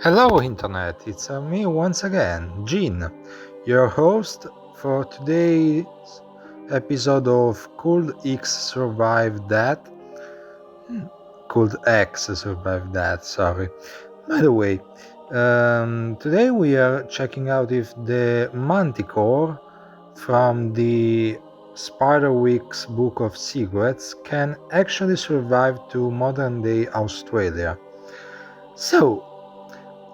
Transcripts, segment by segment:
Hello, Internet. It's me once again, Gene, your host for today's episode of Could X Survive That? Could X Survive That? Sorry. By the way, today we are checking out if the Manticore from the Spiderwick's Book of Secrets can actually survive to modern day Australia. So,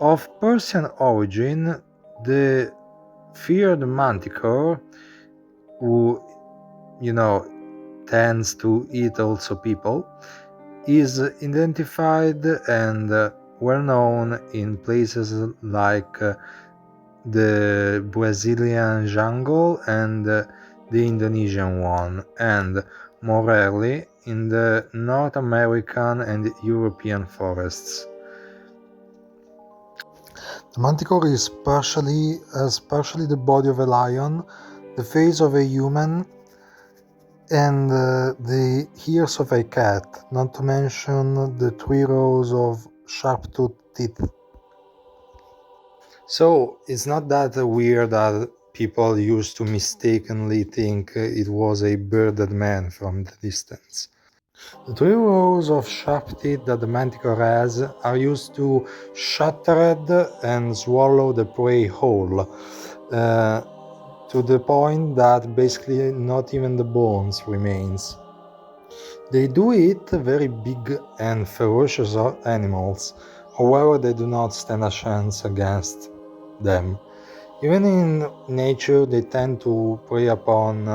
of Persian origin, the feared manticore, who tends to eat also people, is identified and well known in places like the Brazilian jungle and the Indonesian one, and more rarely in the North American and European forests. The manticore has partially the body of a lion, the face of a human, and the ears of a cat, not to mention the 3 rows of sharp-toothed teeth. So it's not that weird that people used to mistakenly think it was a bearded man from the distance. The 3 rows of sharp teeth that the manticore has are used to shatter and swallow the prey whole, to the point that basically not even the bones remains. They do eat very big and ferocious animals, however they do not stand a chance against them. Even in nature they tend to prey upon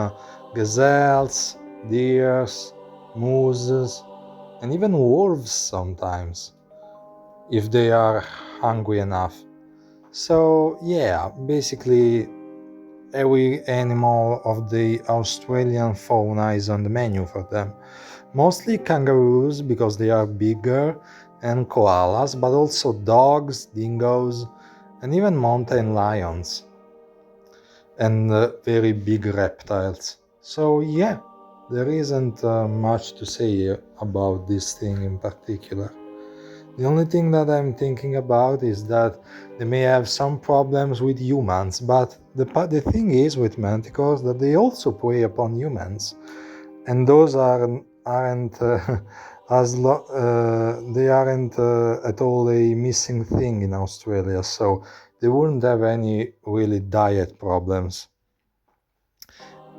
gazelles, deers, mooses, and even wolves sometimes, if they are hungry enough. So yeah, basically every animal of the Australian fauna is on the menu for them. Mostly kangaroos because they are bigger, and koalas, but also dogs, dingoes, and even mountain lions, and very big reptiles. So yeah, there isn't much to say about this thing in particular. The only thing that I'm thinking about is that they may have some problems with humans, but the thing is with manticores that they also prey upon humans, and those aren't they aren't at all a missing thing in Australia, so they wouldn't have any really diet problems.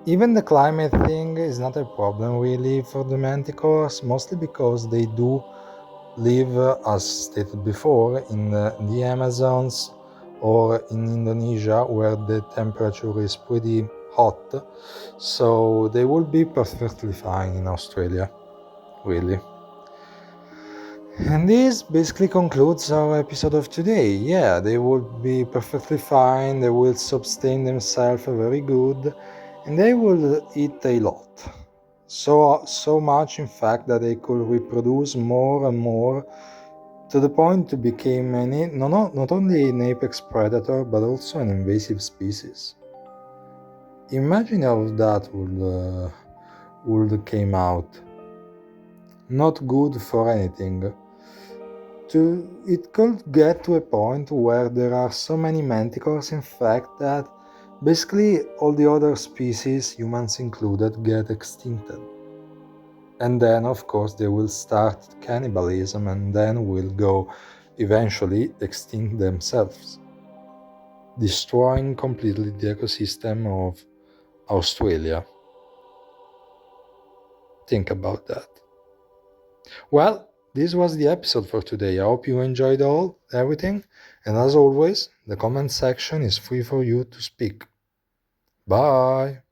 Even the climate thing is not a problem really for the manticores, mostly because they do live, as stated before, in the Amazons or in Indonesia, where the temperature is pretty hot, so they will be perfectly fine in Australia, really. And this basically concludes our episode of today. Yeah, they will be perfectly fine, they will sustain themselves very good, and they will eat a lot. So much, in fact, that they could reproduce more and more, to the point to become not only an apex predator but also an invasive species. Imagine how that would came out. Not good for anything. It could get to a point where there are so many manticores, in fact, that basically all the other species, humans included, get extincted. And then, of course, they will start cannibalism and then will go eventually extinct themselves, destroying completely the ecosystem of Australia. Think about that. Well, this was the episode for today. I hope you enjoyed everything, and as always, the comment section is free for you to speak. Bye!